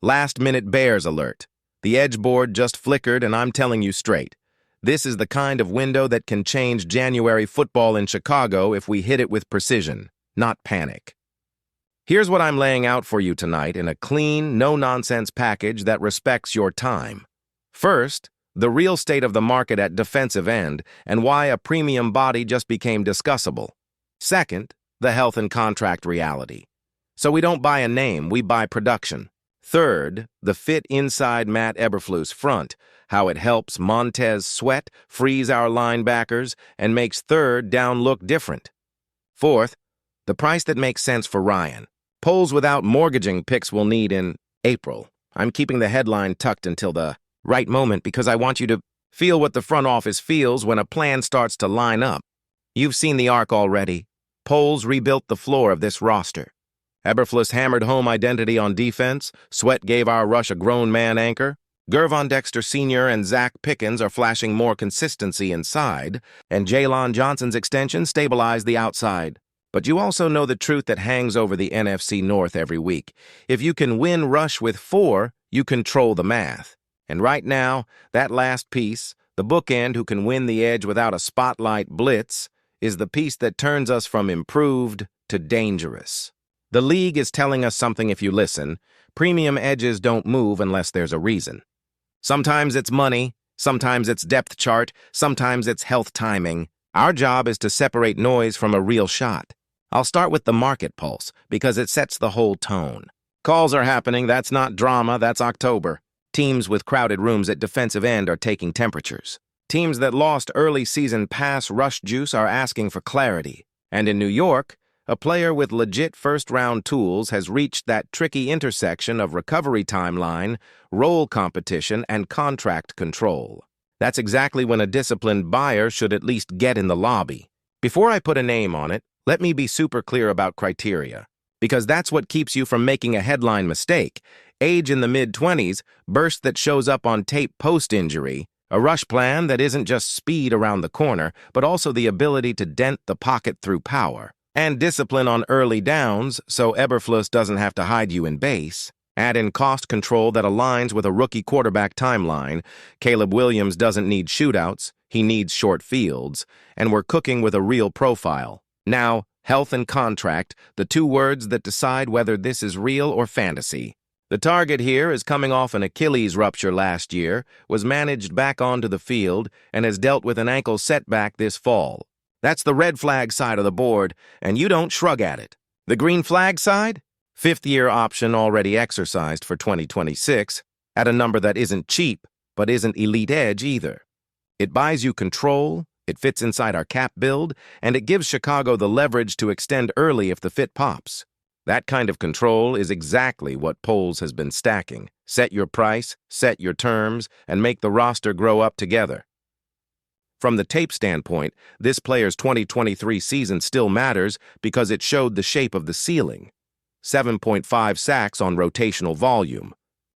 Last-minute Bears alert. The edge board just flickered, and I'm telling you straight. This is the kind of window that can change January football in Chicago if we hit it with precision, not panic. Here's what I'm laying out for you tonight in a clean, no-nonsense package that respects your time. First, the real state of the market at defensive end and why a premium body just became discussable. Second, the health and contract reality. So we don't buy a name, we buy production. Third, the fit inside Matt Eberflus front, how it helps Montez sweat, frees our linebackers, and makes third down look different. Fourth, the price that makes sense for Ryan. Polls without mortgaging picks we'll need in April. I'm keeping the headline tucked until the right moment because I want you to feel what the front office feels when a plan starts to line up. You've seen the arc already. Polls rebuilt the floor of this roster. Eberflus hammered home identity on defense. Sweat gave our rush a grown man anchor. Gervon Dexter Sr. and Zach Pickens are flashing more consistency inside, and Jaylon Johnson's extension stabilized the outside. But you also know the truth that hangs over the NFC North every week. If you can win rush with 4, you control the math. And right now, that last piece, the bookend who can win the edge without a spotlight blitz, is the piece that turns us from improved to dangerous. The league is telling us something if you listen. Premium edges don't move unless there's a reason. Sometimes it's money, sometimes it's depth chart, sometimes it's health timing. Our job is to separate noise from a real shot. I'll start with the market pulse, because it sets the whole tone. Calls are happening, that's not drama, that's October. Teams with crowded rooms at defensive end are taking temperatures. Teams that lost early season pass rush juice are asking for clarity. And in New York, a player with legit first-round tools has reached that tricky intersection of recovery timeline, role competition, and contract control. That's exactly when a disciplined buyer should at least get in the lobby. Before I put a name on it, let me be super clear about criteria, because that's what keeps you from making a headline mistake. Age in the mid-20s, burst that shows up on tape post-injury, a rush plan that isn't just speed around the corner, but also the ability to dent the pocket through power. And discipline on early downs, so Eberflus doesn't have to hide you in base. Add in cost control that aligns with a rookie quarterback timeline. Caleb Williams doesn't need shootouts, he needs short fields, and we're cooking with a real profile. Now, health and contract, the two words that decide whether this is real or fantasy. The target here is coming off an Achilles rupture last year, was managed back onto the field, and has dealt with an ankle setback this fall. That's the red flag side of the board, and you don't shrug at it. The green flag side? Fifth-year option already exercised for 2026, at a number that isn't cheap, but isn't elite edge either. It buys you control, it fits inside our cap build, and it gives Chicago the leverage to extend early if the fit pops. That kind of control is exactly what Poles has been stacking. Set your price, set your terms, and make the roster grow up together. From the tape standpoint, this player's 2023 season still matters because it showed the shape of the ceiling. 7.5 sacks on rotational volume.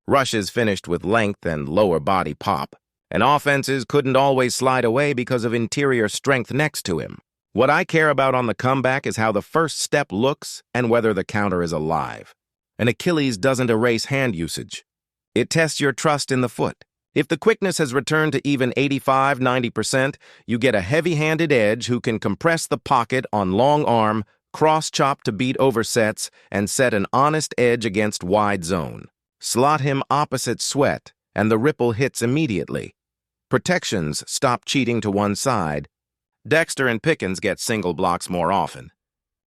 Rushes finished with length and lower body pop. And offenses couldn't always slide away because of interior strength next to him. What I care about on the comeback is how the first step looks and whether the counter is alive. An Achilles doesn't erase hand usage. It tests your trust in the foot. If the quickness has returned to even 85–90%, you get a heavy-handed edge who can compress the pocket on long arm, cross-chop to beat oversets, and set an honest edge against wide zone. Slot him opposite Sweat, and the ripple hits immediately. Protections stop cheating to one side. Dexter and Pickens get single blocks more often.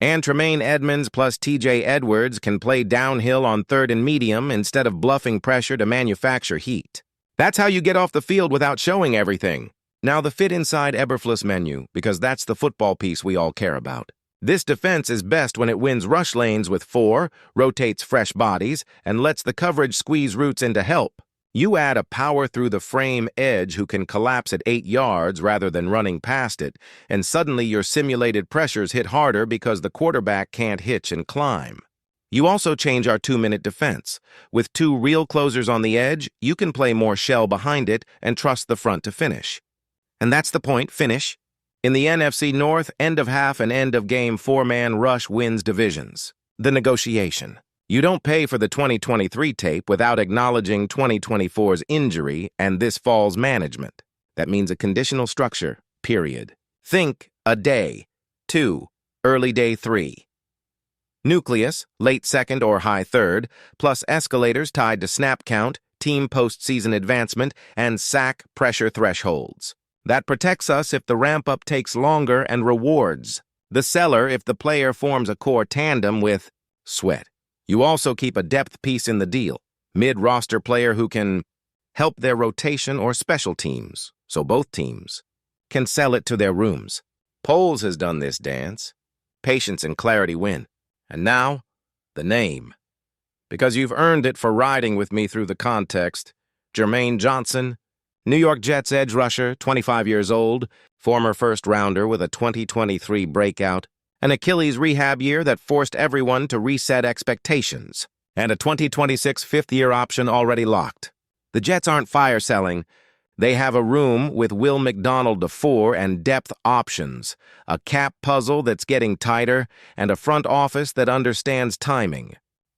And Tremaine Edmonds plus TJ Edwards can play downhill on third and medium instead of bluffing pressure to manufacture heat. That's how you get off the field without showing everything. Now the fit inside Eberflus menu, because that's the football piece we all care about. This defense is best when it wins rush lanes with 4, rotates fresh bodies, and lets the coverage squeeze routes into help. You add a power-through-the-frame edge who can collapse at 8 yards rather than running past it, and suddenly your simulated pressures hit harder because the quarterback can't hitch and climb. You also change our 2-minute defense. With 2 real closers on the edge, you can play more shell behind it and trust the front to finish. And that's the point, finish. In the NFC North, end of half and end of game 4-man rush wins divisions. The negotiation. You don't pay for the 2023 tape without acknowledging 2024's injury and this fall's management. That means a conditional structure, period. Think a day. 2. Early day 3. Nucleus, late second or high third, plus escalators tied to snap count, team postseason advancement, and sack pressure thresholds. That protects us if the ramp-up takes longer and rewards the seller if the player forms a core tandem with Sweat. You also keep a depth piece in the deal, mid-roster player who can help their rotation or special teams, so both teams can sell it to their rooms. Poles has done this dance. Patience and clarity win. And now, the name. Because you've earned it for riding with me through the context. Germaine Johnson, New York Jets edge rusher, 25 years old, former first-rounder with a 2023 breakout, an Achilles rehab year that forced everyone to reset expectations, and a 2026 fifth-year option already locked. The Jets aren't fire-selling. They have a room with Will McDonald IV and depth options, a cap puzzle that's getting tighter, and a front office that understands timing.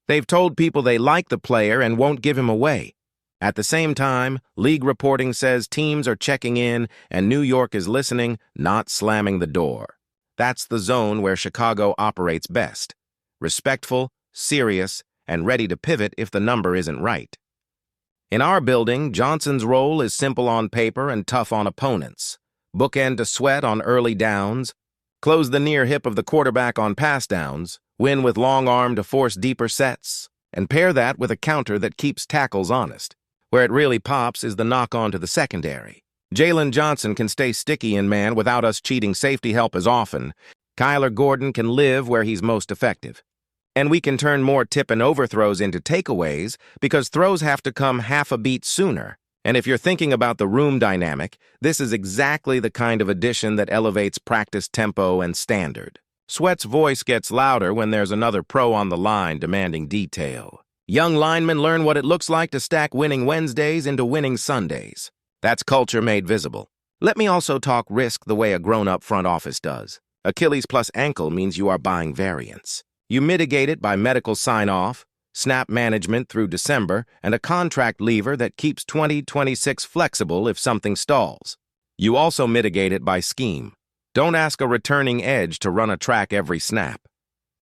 They've told people they like the player and won't give him away. At the same time, league reporting says teams are checking in and New York is listening, not slamming the door. That's the zone where Chicago operates best. Respectful, serious, and ready to pivot if the number isn't right. In our building, Johnson's role is simple on paper and tough on opponents. Bookend to Sweat on early downs, close the near hip of the quarterback on pass downs, win with long arm to force deeper sets, and pair that with a counter that keeps tackles honest. Where it really pops is the knock-on to the secondary. Jalen Johnson can stay sticky in man without us cheating safety help as often. Kyler Gordon can live where he's most effective. And we can turn more tip and overthrows into takeaways because throws have to come half a beat sooner. And if you're thinking about the room dynamic, this is exactly the kind of addition that elevates practice tempo and standard. Sweat's voice gets louder when there's another pro on the line demanding detail. Young linemen learn what it looks like to stack winning Wednesdays into winning Sundays. That's culture made visible. Let me also talk risk the way a grown-up front office does. Achilles plus ankle means you are buying variance. You mitigate it by medical sign-off, snap management through December, and a contract lever that keeps 2026 flexible if something stalls. You also mitigate it by scheme. Don't ask a returning edge to run a track every snap.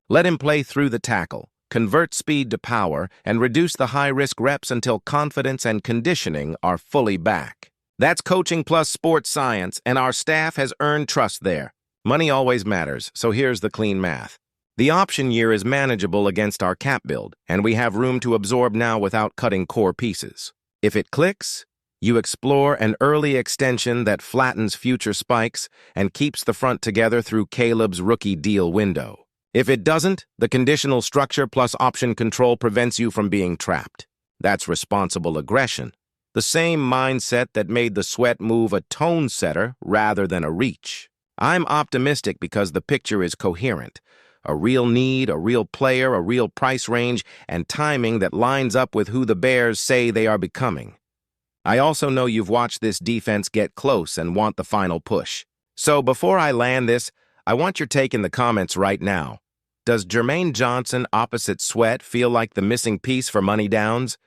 Let him play through the tackle, convert speed to power, and reduce the high-risk reps until confidence and conditioning are fully back. That's coaching plus sports science, and our staff has earned trust there. Money always matters, so here's the clean math. The option year is manageable against our cap build, and we have room to absorb now without cutting core pieces. If it clicks, you explore an early extension that flattens future spikes and keeps the front together through Caleb's rookie deal window. If it doesn't, the conditional structure plus option control prevents you from being trapped. That's responsible aggression. The same mindset that made the Sweat move a tone setter rather than a reach. I'm optimistic because the picture is coherent. A real need, a real player, a real price range, and timing that lines up with who the Bears say they are becoming. I also know you've watched this defense get close and want the final push. So before I land this, I want your take in the comments right now. Does Jermaine Johnson opposite Sweat feel like the missing piece for money downs?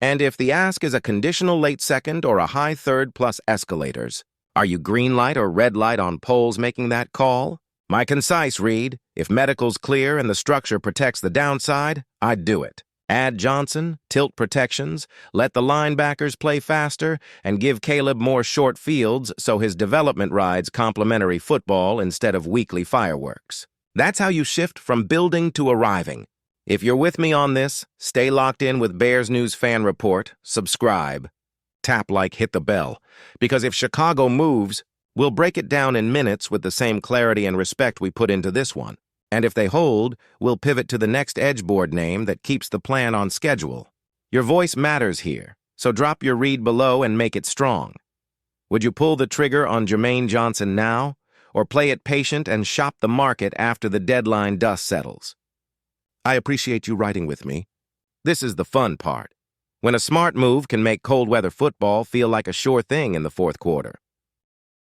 And if the ask is a conditional late second or a high third plus escalators, are you green light or red light on polls making that call? My concise read, if medical's clear and the structure protects the downside, I'd do it. Add Johnson, tilt protections, let the linebackers play faster, and give Caleb more short fields so his development rides complementary football instead of weekly fireworks. That's how you shift from building to arriving. If you're with me on this, stay locked in with Bears News Fan Report, subscribe, tap like, hit the bell, because if Chicago moves, we'll break it down in minutes with the same clarity and respect we put into this one. And if they hold, we'll pivot to the next edgeboard name that keeps the plan on schedule. Your voice matters here, so drop your read below and make it strong. Would you pull the trigger on Jermaine Johnson now, or play it patient and shop the market after the deadline dust settles? I appreciate you riding with me. This is the fun part, when a smart move can make cold weather football feel like a sure thing in the fourth quarter.